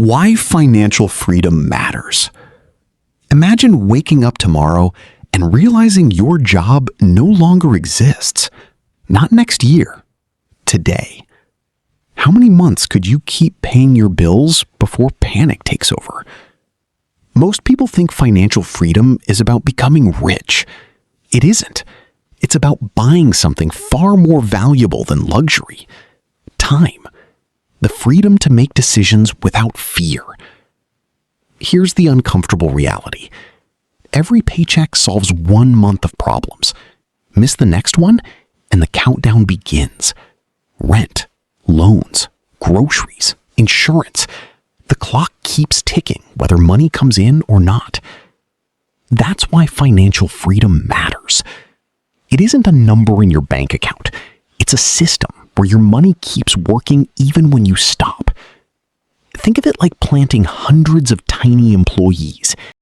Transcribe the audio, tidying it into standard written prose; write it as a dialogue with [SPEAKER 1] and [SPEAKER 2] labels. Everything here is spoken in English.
[SPEAKER 1] Why financial freedom matters. Imagine waking up tomorrow and realizing your job no longer exists. Not next year, today. How many months could you keep paying your bills before panic takes over? Most people think financial freedom is about becoming rich. It isn't. It's about buying something far more valuable than luxury: time. The freedom to make decisions without fear. Here's the uncomfortable reality. Every paycheck solves 1 month of problems. Miss the next one, and the countdown begins. Rent, loans, groceries, insurance. The clock keeps ticking whether money comes in or not. That's why financial freedom matters. It isn't a number in your bank account. It's a system where your money keeps working even when you stop. Think of it like planting hundreds of tiny employees,